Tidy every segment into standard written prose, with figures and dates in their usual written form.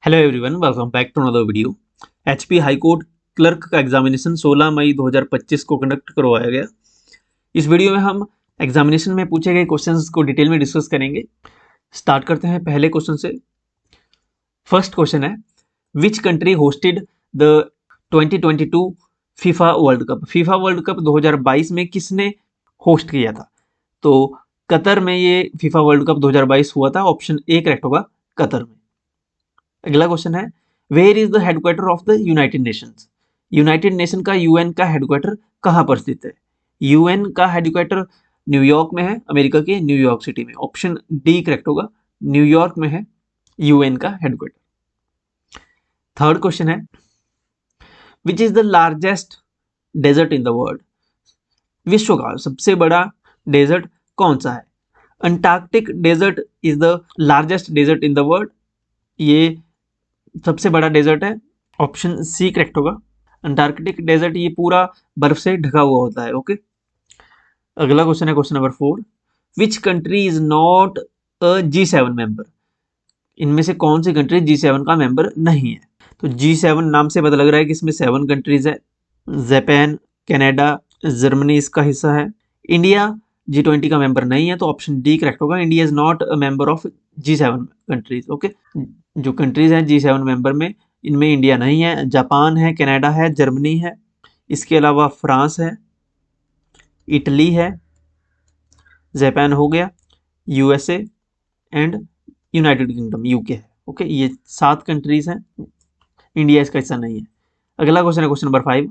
Hello everyone, welcome back to another video. HP high court clerk का examination 16 मई 2025 को conduct करवाया गया। इस वीडियो में हम एग्जामिनेशन में पूछे गए क्वेश्चंस को डिटेल में डिस्कस करेंगे। स्टार्ट करते हैं पहले क्वेश्चन से। फर्स्ट क्वेश्चन है, which country hosted the 2022 FIFA world cup. FIFA world cup 2022 में किसने होस्ट किया था? तो कतर में ये फीफा वर्ल्ड कप 2022 हुआ था। ऑप्शन ए करेक्ट होगा, कतर में। अगला क्वेश्चन है, where is the headquarter of the United Nations. United Nation का यूएन का हेडक्वार्टर कहाँ पर स्थित है? यूएन का हेडक्वार्टर न्यूयॉर्क में है, अमेरिका के न्यूयॉर्क सिटी में। ऑप्शन डी करेक्ट होगा, न्यूयॉर्क में है यूएन का हेडक्वार्टर। थर्ड क्वेश्चन है, which is the largest desert in the world. विश्व का सबसे बड़ा डेजर्ट कौन सा है? Antarctic desert is the largest desert in the world. ये सबसे बड़ा डेजर्ट है। ऑप्शन सी करेक्ट होगा, अंटार्कटिक डेजर्ट ये पूरा बर्फ से ढका हुआ होता है। ओके। अगला क्वेश्चन है question number 4, which country is not a G7 member. इनमें से कौन सी कंट्री G7 का मेंबर नहीं है? तो G7 नाम से पता लग रहा है कि इसमें 7 कंट्रीज है। जापान, कनाडा, जर्मनी इसका हिस्सा है। इंडिया G20 का मेंबर नहीं है, तो ऑप्शन डी करेक्ट होगा, India is not a member of G7 countries. Okay. जो कंट्रीज हैं G7 मेंबर में, इनमें इंडिया नहीं है। जापान है, कनाडा है, जर्मनी है, इसके अलावा फ्रांस है, इटली है, जापान हो गया, USA and United kingdom UK है। ओके, ये 7 कंट्रीज हैं, इंडिया इसका हिस्सा नहीं है। अगला क्वेश्चन है question number 5,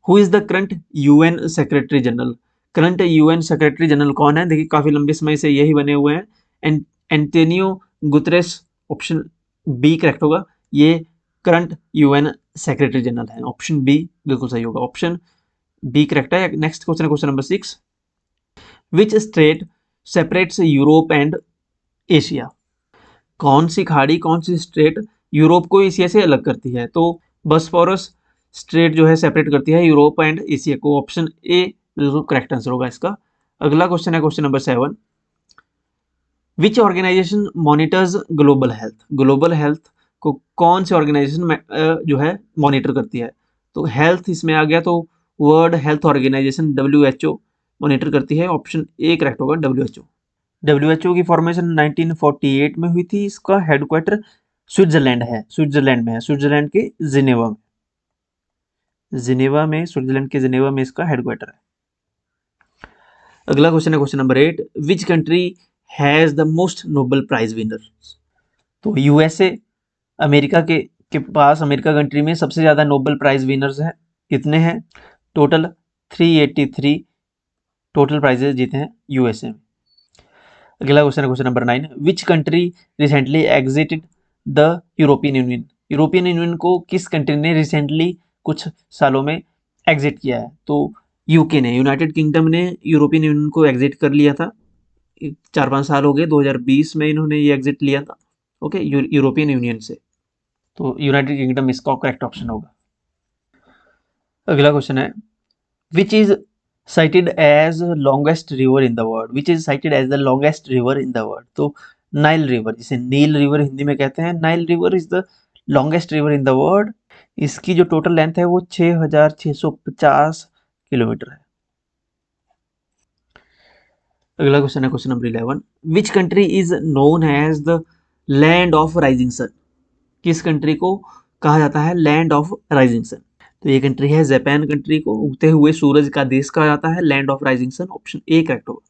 who is the current UN secretary general. Current UN secretary general कौन है? देखिए, काफी लंबे समय से यही बने हुए हैं, Antonio Guterres. Option B correct होगा, ये करंट यूएन सेक्रेटरी जनरल है। ऑप्शन बी बिल्कुल सही होगा, ऑप्शन बी करेक्ट है। नेक्स्ट क्वेश्चन है question number 6, which state separates Europe and Asia. कौन सी खाड़ी, कौन सी स्टेट यूरोप को एशिया से अलग करती है? तो बॉस्फोरस स्ट्रेट जो है सेपरेट करती है यूरोप एंड एशिया को। ऑप्शन ए बिल्कुल करेक्ट आंसर होगा इसका। अगला क्वेश्चन है question number 7, which organization monitors global health. Global health को कौन सी ऑर्गेनाइजेशन जो है मॉनिटर करती है? तो हेल्थ इसमें आ गया, तो world health organisation WHO monitor करती है। ऑप्शन ए करेक्ट होगा, WHO। WHO की फॉर्मेशन 1948 में हुई थी। इसका हेडक्वार्टर स्विट्जरलैंड है, स्विट्जरलैंड में है, स्विट्जरलैंड के जिनेवा में। जिनेवा में, स्विट्जरलैंड के जिनेवा में इसका हेडक्वार्टर है। अगला क्वेश्चन है question number 8, which country has the most Nobel prize winner. तो यूएसए, अमेरिका के पास, अमेरिका कंट्री में सबसे ज्यादा नोबेल प्राइज विनर्स हैं। कितने हैं? टोटल 383 टोटल प्राइजेस जीते हैं यूएसए में। अगला क्वेश्चन है question number 9, which country recently exerted the European union. European union को किस कंट्री ने रिसेंटली कुछ सालों में एग्जिट किया है? तो यूके ने, यूनाइटेड किंगडम ने यूरोपियन यूनियन को एग्जिट कर लिया था। 4-5 साल हो गए, 2020 में इन्होंने ये एग्जिट लिया था। ओके, यूरोपियन यूनियन से। तो यूनाइटेड किंगडम इसका करेक्ट ऑप्शन होगा। अगला क्वेश्चन है, which is cited as longest river in the world। which is cited as the longest river in the world। तो नाइल रिवर, जिसे नील रिवर हिंदी में कहते हैं, Nile river is the longest river in the world. इसकी जो total length है वो 6650 kilometre है। अगला क्वेश्चन है question number 11, which country is known as the land of rising sun. किस कंट्री को कहा जाता है लैंड ऑफ राइजिंग सन? तो ये कंट्री है जापान कंट्री को उगते हुए सूरज का देश कहा जाता है, land of rising sun. Option A correct होगा।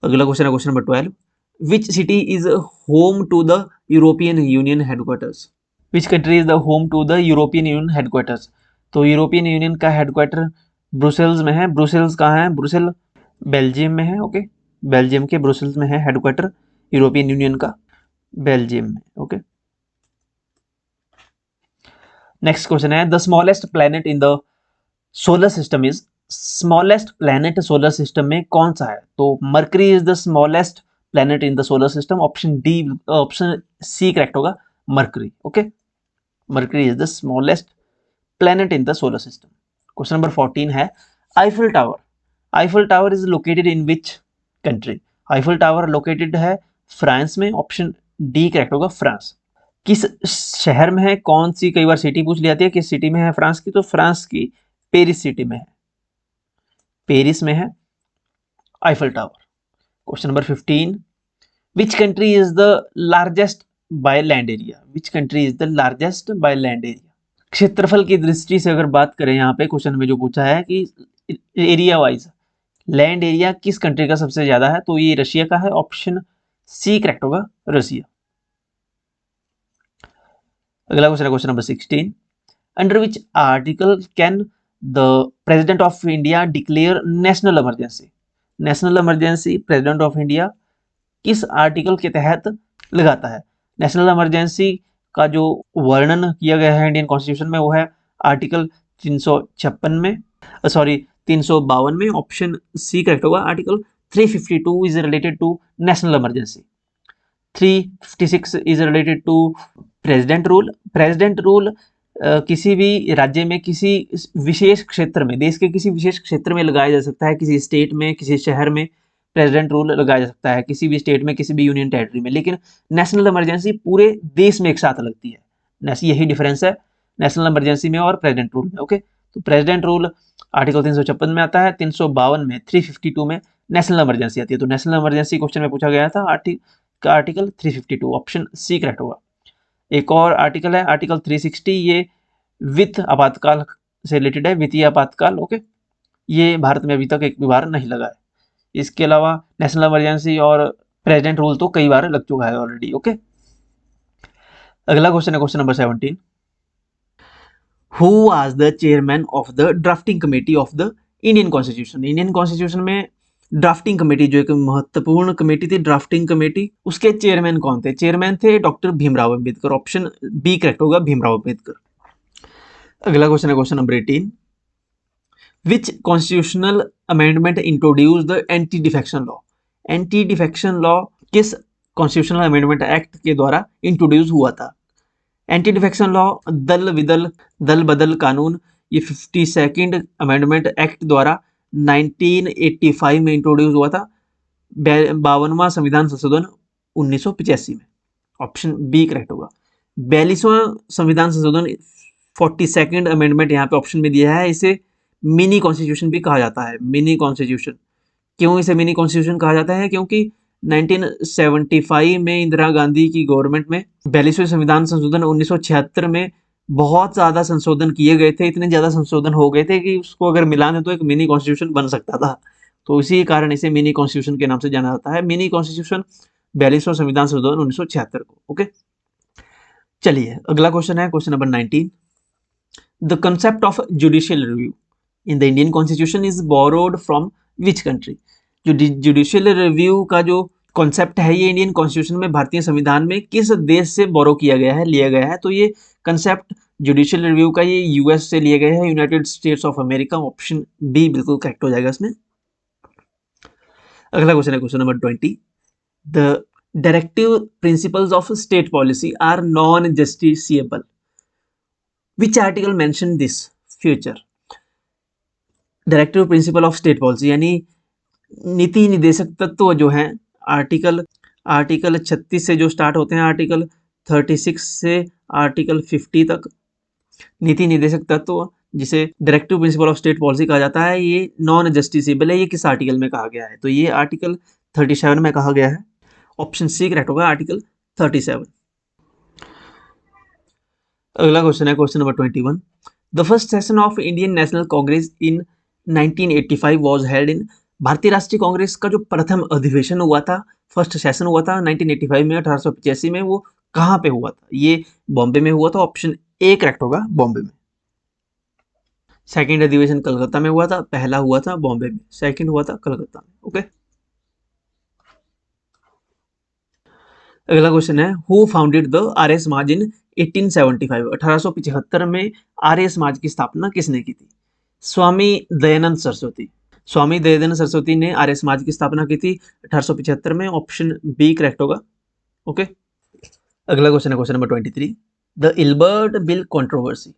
अगला क्वेश्चन है question number 12, which city is home to the European Union headquarters. Which country is the home to the European Union headquarters. तो यूरोपियन यूनियन का headquarter Brussels में है। Brussels कहाँ है? Brussels Belgium में है। ओके, बेल्जियम के ब्रुसेल्स में है हेडक्वार्टर यूरोपियन यूनियन का, बेल्जियम में। ओके। नेक्स्ट क्वेश्चन है, the smallest planet in the solar system is. Smallest planet solar system में कौन सा है? तो Mercury is the smallest planet in the solar system. Option D, option C correct होगा, Mercury. Okay, Mercury is the smallest planet in the solar system. Question number 14 है, Eiffel tower. Eiffel tower is located in which country. Eiffel tower located है France में। Option D correct होगा France. किस शहर में है, कौन सी, कई बार सिटी पूछ ली जाती है, किस सिटी में है फ्रांस की, तो फ्रांस की पेरिस सिटी में है, पेरिस में है Eiffel tower. Question number 15, which country is the largest by land area, which country is the largest by land area. क्षेत्रफल की दृष्टि से अगर बात करें, यहाँ पे क्वेश्चन में जो पूछा है कि एरिया वाइज लैंड एरिया किस कंट्री का सबसे ज्यादा है, तो ये रशिया का है, ऑप्शन सी करेक्ट होगा, रशिया। अगला क्वेश्चन है question number 16, under which article can the president of India declare national emergency. National emergency president of India किस आर्टिकल के तहत लगाता है। नेशनल इमरजेंसी का जो वर्णन किया गया है इंडियन कॉन्स्टिट्यूशन में वो है आर्टिकल 356 में, सॉरी 352 में, ऑप्शन सी करेक्ट होगा। Article 352 is related to national emergency, 356 is related to president rule. President rule किसी भी राज्य में, किसी विशेष क्षेत्र में, देश के किसी विशेष क्षेत्र में लगाया जा सकता है, किसी स्टेट में, किसी शहर में प्रेसिडेंट रूल लगाया जा सकता है, किसी भी स्टेट में, किसी भी यूनियन टेरिटरी में, लेकिन नेशनल इमरजेंसी पूरे देश में एक साथ लगती है। यही डिफरेंस है नेशनल इमरजेंसी में और प्रेसिडेंट रूल में। ओके, तो प्रेसिडेंट रूल आर्टिकल 356 में आता है, 352 में, 352 में नेशनल इमरजेंसी आती है। तो नेशनल इमरजेंसी क्वेश्चन में पूछा गया था आर्टिकल 352, ऑप्शन सी करेक्ट होगा। एक और आर्टिकल है आर्टिकल 360, ये वित्त आपातकाल से रिलेटेड है, वित्तीय आपातकाल। ओके, ये भारत में अभी तक एक भी बार नहीं लगा है। इसके अलावा नेशनल इमरजेंसी और प्रेसिडेंट रूल तो कई बार लग चुका है ऑलरेडी। ओके, अगला क्वेश्चन है question number 17, who was the chairman of the drafting committee of the Indian constitution. Indian constitution में ड्राफ्टिंग कमेटी, जो एक महत्वपूर्ण कमेटी थी, ड्राफ्टिंग कमेटी, उसके चेयरमैन कौन थे। चेयरमैन थे doctor Bhimrao Ambedkar, option B correct होगा, भीमराव अंबेडकर। अगला क्वेश्चन है question number 18, which constitutional amendment introduce the anti defection law. Anti defection law किस कॉन्स्टिट्यूशनल अमेंडमेंट एक्ट के द्वारा इंट्रोड्यूस हुआ था। एंटी डिफेक्शन लॉ दल बदल कानून, ये 52nd अमेंडमेंट एक्ट द्वारा 1985 में इंट्रोड्यूस हुआ था। 52वां संविधान संशोधन 1985 में, ऑप्शन बी करेक्ट होगा। 42वां संविधान संशोधन 42nd अमेंडमेंट यहाँ पे ऑप्शन में दिया है, इसे मिनी कॉन्स्टिट्यूशन भी कहा जाता है। मिनी कॉन्स्टिट्यूशन, क्यों इसे मिनी कॉन्स्टिट्यूशन कहा जाता है, क्योंकि 1975 में इंदिरा गांधी की गवर्नमेंट में 42वें संविधान संशोधन 1976 में बहुत ज़्यादा संशोधन किए गए थे, इतने ज़्यादा संशोधन हो गए थे कि उसको अगर मिला दें तो एक मिनी कॉन्स्टिट्यूशन बन सकता था। तो इसी कारण इसे मिनी कॉन्स्टिट्यूशन के नाम से जाना जाता है। मिनी कॉन्स्टिट्यूशन 42वां संविधान संशोधन 1976 को। ओके, चलिए अगला क्वेश्चन है question number 19, the concept of judicial review in the Indian constitution is borrowed from which country. जो जुडिशियल रिव्यू का जो कॉन्सेप्ट है, ये इंडियन कॉन्स्टिट्यूशन में, भारतीय संविधान में किस देश से बोरो किया गया है, लिया गया है। तो ये कंसेप्ट जुडिशियल रिव्यू का ये यूएस से लिया गया है, United States of America, option B बिल्कुल करेक्ट हो जाएगा इसमें। अगला क्वेश्चन है question number 20, the directive principles of state policy are non justiciable, which article mention this future. Directive principle of state policy यानी नीति निदेशक तत्व जो हैं, आर्टिकल 36 से जो स्टार्ट होते हैं, आर्टिकल 36 से आर्टिकल 50 तक नीति निदेशक तत्व, जिसे directive principle of state policy कहा जाता है, ये नॉन जस्टिसेबल है। ये किस आर्टिकल में कहा गया है, तो ये आर्टिकल 37 में कहा गया है, ऑप्शन सी करेक्ट होगा, आर्टिकल 37। अगला क्वेश्चन है question number 21, the first session of Indian national Congress in 1985 was held in. भारतीय राष्ट्रीय कांग्रेस का जो प्रथम अधिवेशन हुआ था, फर्स्ट सेशन हुआ था 1985 में, 1885 में, वो कहाँ पे हुआ था। ये बॉम्बे में हुआ था, ऑप्शन ए करेक्ट होगा, बॉम्बे में। सेकंड अधिवेशन कलकत्ता में हुआ था, पहला हुआ था बॉम्बे में, सेकंड हुआ था कलकत्ता में। ओके, अगला क्वेश्चन है, who founded the Arya Samaj इन 1875। 1875 में आर्य समाज की स्थापना किसने की थी। स्वामी दयानंद सरस्वती। स्वामी दयानंद सरस्वती ने आर्य समाज की स्थापना की थी 1875 में, ऑप्शन बी करेक्ट होगा। ओके, अगला क्वेश्चन है question number 23, the Ilbert bill controversy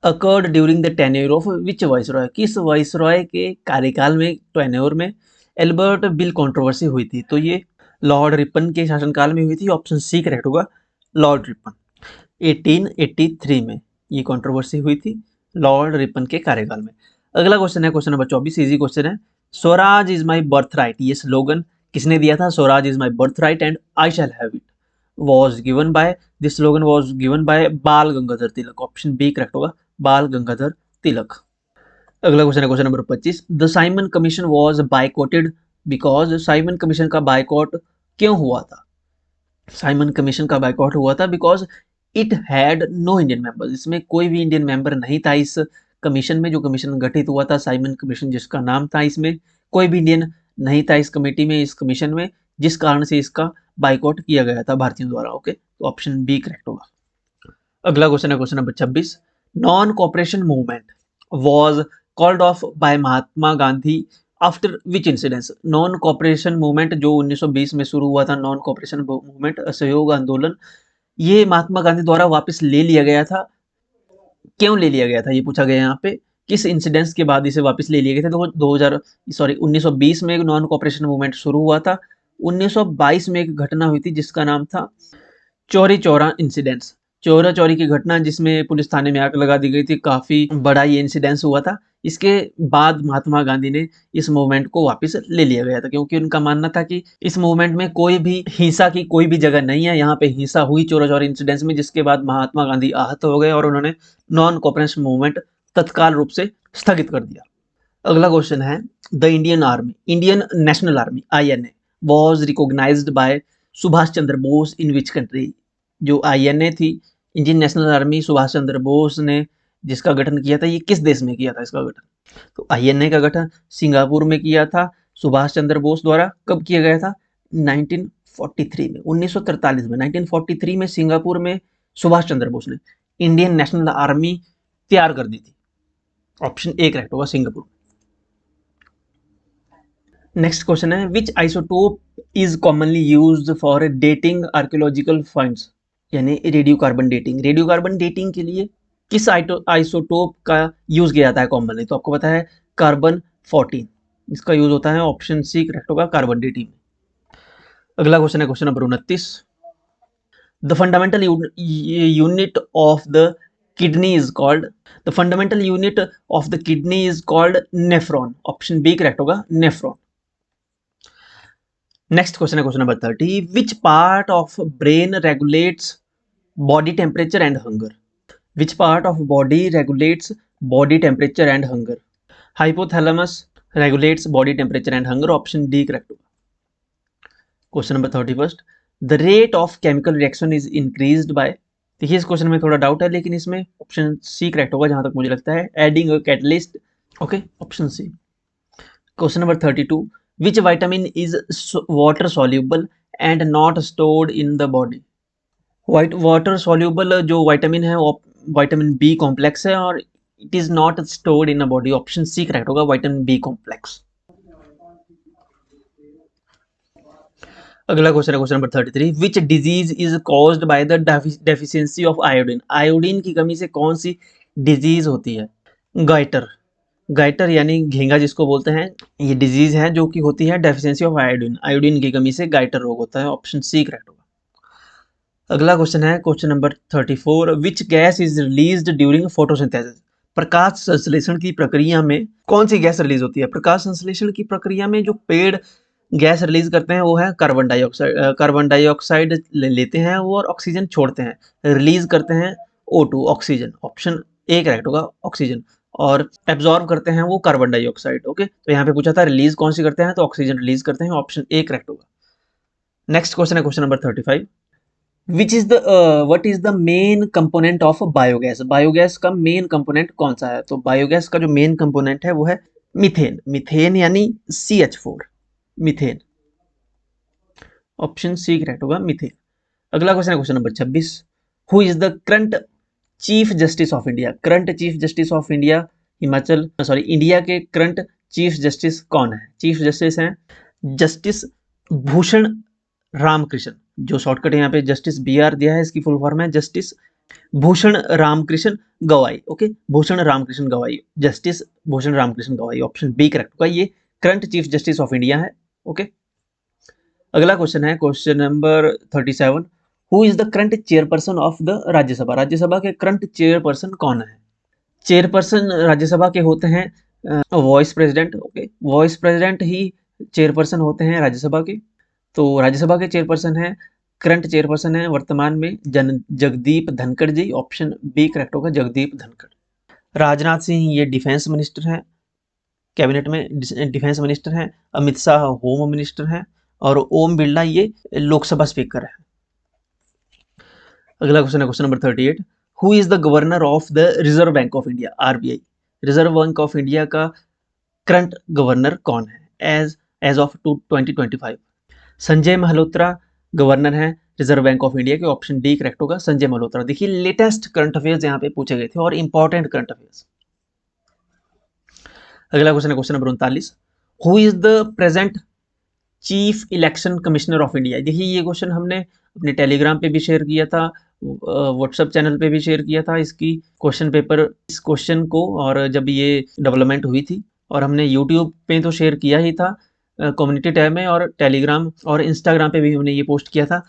occurred during the tenure of which viceroy. किस वाइसरॉय के कार्यकाल में, टेन्योर में एल्बर्ट बिल कंट्रोवर्सी हुई थी। तो ये लॉर्ड रिपन के शासनकाल में हुई थी, ऑप्शन सी करेक्ट होगा, लॉर्ड रिपन। 1883 में ये कंट्रोवर्सी हुई थी लॉर्ड रिपन के कार्यकाल में। अगला क्वेश्चन है क्वेश्चन नंबर 24, इजी क्वेश्चन है। Swaraj is my birth right, ये स्लोगन किसने दिया था? Swaraj is my birth right and I shall have it was given by, this slogan was given by बाल Gangadhar Tilak. Option B correct होगा, बाल गंगाधर तिलक। अगला क्वेश्चन है question number 25, the Simon commission was boycotted because, Simon commission का boycott क्यों हुआ था? Simon commission का बाइकआउट हुआ था because it had no Indian members, इसमें कोई भी इंडियन मेंबर नहीं था। इस कमीशन में, जो कमीशन गठित हुआ था साइमन कमीशन जिसका नाम था, इसमें कोई भी इंडियन नहीं था इस कमेटी में, इस कमीशन में, जिस कारण से इसका बाइकआउट किया गया था भारतीयों द्वारा। ओके, तो ऑप्शन बी करेक्ट होगा। अगला क्वेश्चन है question number 26, non cooperation movement was called off by Mahatma Gandhi after which incidence? Non cooperation movement जो 1920 में शुरू हुआ था, नॉन कॉपरेशन मूवमेंट, असहयोग आंदोलन, ये महात्मा गांधी द्वारा वापस ले लिया गया था। क्यों ले लिया गया था ये पूछा गया यहाँ पे, किस इंसिडेंट्स के बाद इसे वापस ले लिया गया था? तो 1920 में एक नॉन कॉपरेशन मूवमेंट शुरू हुआ था। 1922 में एक घटना हुई थी जिसका नाम था चौरी चौरा इंसिडेंट्स, चौरा चौरी की घटना जिसमें पुलिस थाने में आग लगा दी गई थी, काफी बड़ा ये इंसिडेंस हुआ था। इसके बाद महात्मा गांधी ने इस मूवमेंट को वापस ले लिया गया था, क्योंकि उनका मानना था कि इस मूवमेंट में कोई भी हिंसा की कोई भी जगह नहीं है, यहाँ पे हिंसा हुई चौरा चौरी इंसिडेंस में, जिसके बाद महात्मा गांधी आहत हो गए और उन्होंने नॉन कॉपरेशन मूवमेंट तत्काल रूप से स्थगित कर दिया। अगला क्वेश्चन है, the Indian army, Indian national army INA was recognised by Subhash Chandra Bose in which country? जो INA थी, Indian national army, Subhash Chandra Bose ने जिसका गठन किया था, ये किस देश में किया था इसका गठन? तो INA का गठन सिंगापुर में किया था सुभाष चंद्र बोस द्वारा। कब किया गया था? 1943 में, 1943 में, 1943 में सिंगापुर में सुभाष चंद्र बोस ने इंडियन नेशनल आर्मी तैयार कर दी थी। ऑप्शन ए करेक्ट होगा, सिंगापुर। नेक्स्ट क्वेश्चन है, which isotope is commonly used for dating archaeological finds? यानी radiocarbon dating, radiocarbon dating के लिए किस आइसोटोप का यूज किया जाता है कॉमनली? तो आपको पता है कार्बन 14, इसका यूज होता है। ऑप्शन सी करेक्ट होगा, कार्बन डेटिंग। अगला क्वेश्चन है question number 29, the fundamental unit of the kidney is called, the fundamental unit of the kidney is called nephron. Option B correct होगा, नेफ्रॉन। नेक्स्ट क्वेश्चन है question number 30, which part of brain regulates body temperature and hunger? Which part of body regulates body temperature and hunger? Hypothalamus regulates body temperature and hunger. Option D correct होगा। Question number 31, the rate of chemical reaction is increased by, देखिए इस question में थोड़ा doubt है, लेकिन इसमें option C correct होगा जहां तक मुझे लगता है, adding a catalyst. Okay, option C. Question number 32, which vitamin is water soluble and not stored in the body? Water soluble जो विटामिन है वो विटामिन बी कॉम्प्लेक्स है और it is not stored in a body. Option C correct होगा, vitamin B complex. अगला question है question number 33, which disease is caused by the deficiency of iodine? Iodine की कमी से कौन सी डिजीज होती है? गाइटर, गाइटर यानी घेंगा जिसको बोलते हैं, ये डिजीज है जो कि होती है डेफिशिएंसी ऑफ आयोडीन, आयोडीन की कमी से गाइटर रोग होता है। ऑप्शन सी करेक्ट होगा। अगला क्वेश्चन है question number 34, which gas is released during photosynthesis? प्रकाश संश्लेषण की प्रक्रिया में कौन सी गैस रिलीज होती है? प्रकाश संश्लेषण की प्रक्रिया में जो पेड़ गैस रिलीज करते हैं वो है कार्बन डाइऑक्साइड। कार्बन डाइऑक्साइड लेते हैं वो और ऑक्सीजन छोड़ते हैं, रिलीज करते हैं O2 oxygen. Option A correct होगा, ऑक्सीजन। और एब्जॉर्ब करते हैं वो कार्बन डाइऑक्साइड। ओके, तो यहाँ पे पूछा था रिलीज कौन सी करते हैं, तो ऑक्सीजन रिलीज करते हैं। ऑप्शन ए करेक्ट होगा। नेक्स्ट क्वेश्चन है question number 35, which is the what is the main component of biogas? Biogas का मेन कंपोनेंट कौन सा है? तो बायोगैस का जो मेन कंपोनेंट है वो है मीथेन, मीथेन यानी CH4, methane. Option C correct होगा, मीथेन। अगला क्वेश्चन है question number 26, who is the current chief justice of India? Current chief justice of India, India के करंट चीफ जस्टिस कौन है? चीफ जस्टिस हैं जस्टिस भूषण रामकृष्ण, जो shortcut यहाँ पे जस्टिस BR दिया है, इसकी फुल फॉर्म है जस्टिस भूषण रामकृष्ण गवाई। ओके, भूषण रामकृष्ण गवाई, जस्टिस भूषण रामकृष्ण गवाई। ऑप्शन बी करेक्ट होगा, ये current chief justice of India है। ओके, अगला क्वेश्चन है question number 37, who is the current chairperson of the Rajya Sabha? Rajya Sabha के करंट चेयरपर्सन कौन है? चेयरपर्सन राज्यसभा के होते हैं vice president. Okay, vice president ही चेयरपर्सन होते हैं राज्यसभा के। तो राज्यसभा के चेयरपर्सन है, करंट चेयरपर्सन है वर्तमान में जगदीप धनखड़ जी। ऑप्शन बी करेक्ट होगा, जगदीप धनखड़। राजनाथ सिंह ये डिफेंस मिनिस्टर हैं, कैबिनेट में डिफेंस मिनिस्टर हैं। अमित शाह होम मिनिस्टर हैं और ओम बिरला ये लोकसभा स्पीकर है। अगला क्वेश्चन है question number 38, who is the governor of the reserve bank of India? RBI, reserve bank of India का करंट गवर्नर कौन है as of 2025? Sanjay Malhotra governor हैं रिजर्व बैंक ऑफ इंडिया के। ऑप्शन डी करेक्ट होगा, संजय मल्होत्रा। देखिए लेटेस्ट करंट अफेयर्स यहाँ पे पूछे गए थे और इंपॉर्टेंट करंट अफेयर्स। अगला क्वेश्चन है question number 39, who is the present chief election commissioner of India? देखिए ये क्वेश्चन हमने अपने टेलीग्राम पे भी शेयर किया था, व्हाट्सएप चैनल पे भी शेयर किया था इसकी क्वेश्चन पेपर, इस क्वेश्चन को, और जब ये डेवलपमेंट हुई थी, और हमने यूट्यूब पे तो शेयर किया ही था कम्युनिटी टैब में, और टेलीग्राम और इंस्टाग्राम पे भी हमने ये पोस्ट किया था।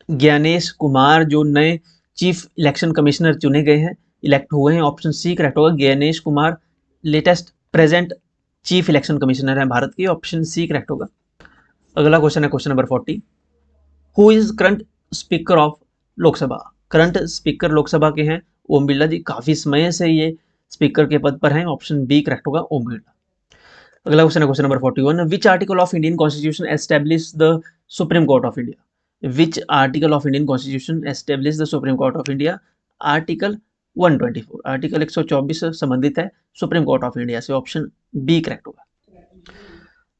ज्ञानेश कुमार जो नए चीफ इलेक्शन कमिश्नर चुने गए हैं, इलेक्ट हुए हैं, ऑप्शन सी करेक्ट होगा। Gyanesh Kumar latest present chief election commissioner हैं भारत के। ऑप्शन सी करेक्ट होगा। अगला क्वेश्चन है question number 40, who is current speaker of Lok Sabha? Current speaker Lok Sabha के हैं ओम बिरला जी, काफी समय से ये स्पीकर के पद पर हैं। ऑप्शन बी करेक्ट होगा, ओम बिरला। अगला क्वेश्चन है question number 41, which article of Indian constitution establish the supreme court of India? Which article of Indian constitution establish the supreme court of India? Article 124, article 124 से संबंधित है सुप्रीम कोर्ट ऑफ इंडिया से। Option B correct होगा।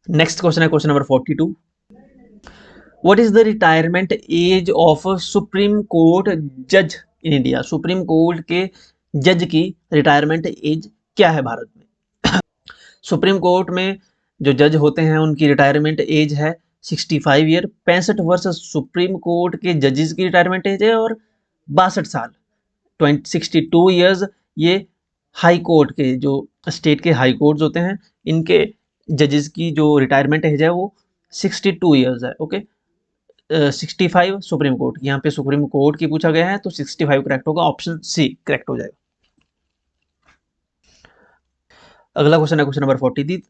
Next question है question number 42, what is the retirement age of supreme court जज in India? Supreme court के जज की रिटायरमेंट एज क्या है भारत में? सुप्रीम कोर्ट में जो जज होते हैं उनकी रिटायरमेंट एज है 65 ईयर, 65 वर्ष सुप्रीम कोर्ट के जजेस की रिटायरमेंट एज है, और 62 साल 62 ईयर्स ये हाई कोर्ट के, जो स्टेट के हाई कोर्ट्स होते हैं, इनके जजेस की जो रिटायरमेंट एज है वो 62 ईयर्स है। ओके, 65 सुप्रीम कोर्ट, यहाँ पे सुप्रीम कोर्ट की पूछा गया है तो 65 करेक्ट होगा, ऑप्शन सी करेक्ट हो जाएगा। अगला क्वेश्चन है question number 40,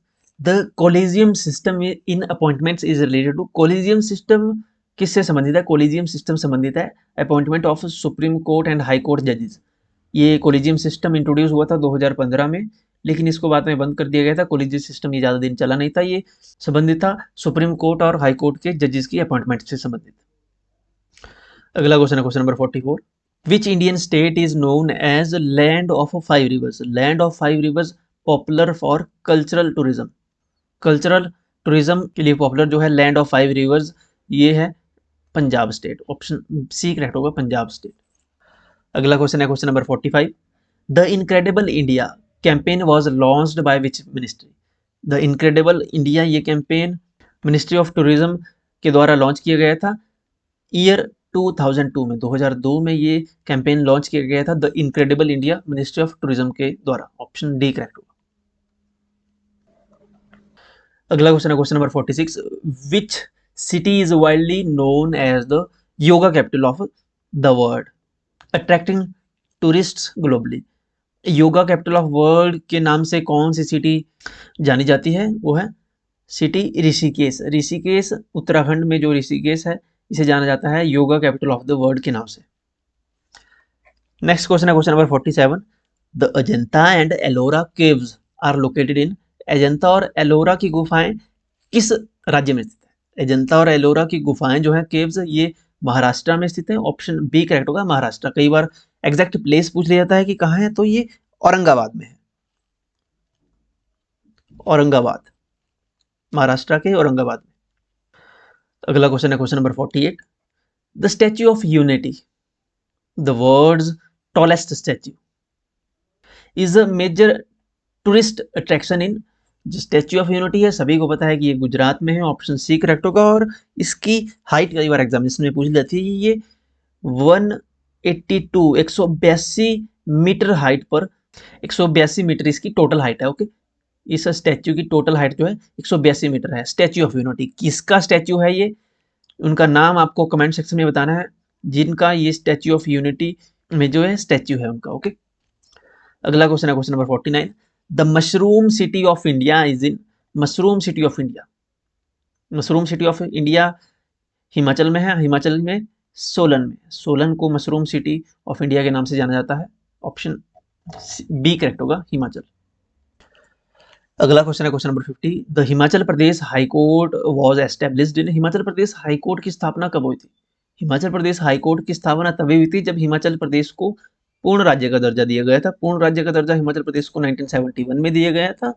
the collegium system in appointments is related to? Collegium system किससे संबंधित है? कोलिजियम सिस्टम संबंधित है appointment of supreme court and high court जजेस। ये कोलिजियम सिस्टम इंट्रोड्यूस हुआ था 2015 में, लेकिन इसको बाद में बंद कर दिया गया था। कोलिजियम सिस्टम ये ज़्यादा दिन चला नहीं था। ये संबंधित था सुप्रीम कोर्ट और हाई कोर्ट के जजेस की अपॉइंटमेंट से संबंधित। अगला क्वेश्चन है question number 44, which Indian state is known as land of 5 rivers? Land of 5 rivers popular for cultural tourism. Cultural tourism के लिए पॉपुलर जो है लैंड ऑफ 5 रिवर्स, ये है Punjab state. Option C correct होगा, पंजाब स्टेट। अगला क्वेश्चन है question number 45, the incredible India campaign was launched by which ministry? The incredible India ये कैंपेन मिनिस्ट्री ऑफ टूरिज्म के द्वारा लॉन्च किया गया था ईयर 2002 में। 2002 में ये कैंपेन लॉन्च किया गया था, the incredible India, ministry of tourism के द्वारा। ऑप्शन डी करेक्ट होगा। अगला क्वेश्चन है question number 46, which city is widely known as the yoga capital of the world, attracting tourists globally? Yoga capital of world के नाम से कौन सी city जानी जाती है? वो है सिटी ऋषिकेश। ऋषिकेश उत्तराखंड में जो ऋषिकेश है, इसे जाना जाता है yoga capital of the world के नाम से। नेक्स्ट क्वेश्चन है question number 47, the Ajanta and Ellora caves are located in? Ajanta और एलोरा की गुफाएं किस राज्य में स्थित है? अजंता और एलोरा की गुफाएं जो है केव्स, ये महाराष्ट्र में स्थित है। ऑप्शन बी करेक्ट होगा, महाराष्ट्र। कई बार एग्जैक्ट प्लेस पूछ लिया जाता है कि कहाँ है, तो ये औरंगाबाद में है। औरंगाबाद, महाराष्ट्र के औरंगाबाद में। अगला क्वेश्चन है question number 48, the statue of unity, the world's tallest statue, is a major tourist attraction in? जो स्टैच्यू ऑफ यूनिटी है सभी को पता है कि ये गुजरात में है। ऑप्शन सी करेक्ट होगा। और इसकी हाइट कई बार एग्जामिनेशन में पूछ जाती है। ये 182 मीटर हाइट पर, 182 मीटर इसकी टोटल हाइट है। ओके, इस स्टैच्यू की टोटल हाइट जो है 182 मीटर है। स्टैच्यू ऑफ यूनिटी किसका स्टैच्यू है? ये उनका नाम आपको कमेंट सेक्शन में बताना है, जिनका ये स्टैच्यू ऑफ यूनिटी में जो है स्टैच्यू है उनका। ओके, अगला क्वेश्चन है question number 49। The mushroom city of India is in, mushroom city of India, mushroom city of India Himachal में है, हिमाचल में सोलन में, सोलन को मशरूम सिटी ऑफ इंडिया के नाम से जाना जाता है। ऑप्शन बी करेक्ट होगा, हिमाचल। अगला क्वेश्चन है question number 50। The Himachal Pradesh high court was established in, Himachal Pradesh high court की स्थापना कब हुई थी? हिमाचल प्रदेश हाई कोर्ट की स्थापना तभी हुई थी जब हिमाचल प्रदेश को पूर्ण राज्य का दर्जा दिया गया था। पूर्ण राज्य का दर्जा हिमाचल प्रदेश को 1971 में दिया गया था,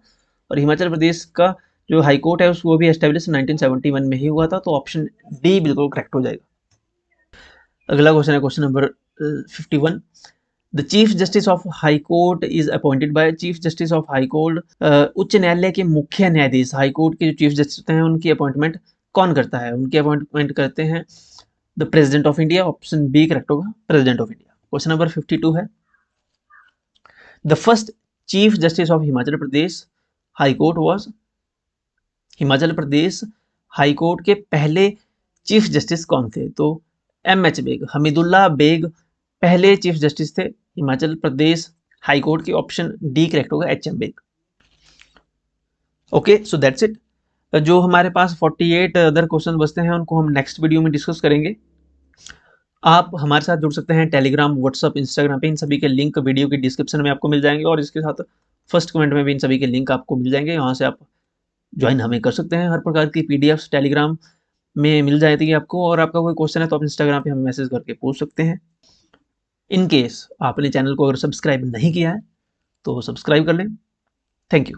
और हिमाचल प्रदेश का जो हाई कोर्ट है उसको भी एस्टेब्लिश 1971 में ही हुआ था। तो ऑप्शन डी बिल्कुल करेक्ट हो जाएगा। अगला क्वेश्चन है question number 51। The chief justice of high court is appointed by, chief justice of high court, उच्च न्यायालय के मुख्य न्यायाधीश, हाई कोर्ट के जो चीफ जस्टिस होते हैं उनकी अपॉइंटमेंट कौन करता है? उनकी अपॉइंटमेंट करते हैं the president of India. Option B correct होगा, president of India. Question number 52 है। The first chief justice of Himachal Pradesh high court was, Himachal Pradesh high court के पहले चीफ जस्टिस कौन थे? तो एम.एच. बेग, हमीदुल्ला बेग पहले चीफ जस्टिस थे हिमाचल प्रदेश हाई कोर्ट की। ऑप्शन डी करेक्ट होगा, H M. Beg. Okay, so that's it. जो हमारे पास 48 अदर क्वेश्चन बचते हैं उनको हम नेक्स्ट वीडियो में डिस्कस करेंगे। आप हमारे साथ जुड़ सकते हैं टेलीग्राम, व्हाट्सअप, इंस्टाग्राम पे, इन सभी के लिंक वीडियो के डिस्क्रिप्शन में आपको मिल जाएंगे, और इसके साथ फर्स्ट कमेंट में भी इन सभी के लिंक आपको मिल जाएंगे। यहाँ से आप ज्वाइन हमें कर सकते हैं। हर प्रकार की पीडीएफ्स टेलीग्राम में मिल जाएगी आपको, और आपका कोई क्वेश्चन है तो आप इंस्टाग्राम पे हमें मैसेज करके पूछ सकते हैं। इन केस आपने चैनल को अगर सब्सक्राइब नहीं किया है तो सब्सक्राइब कर लें। Thank you.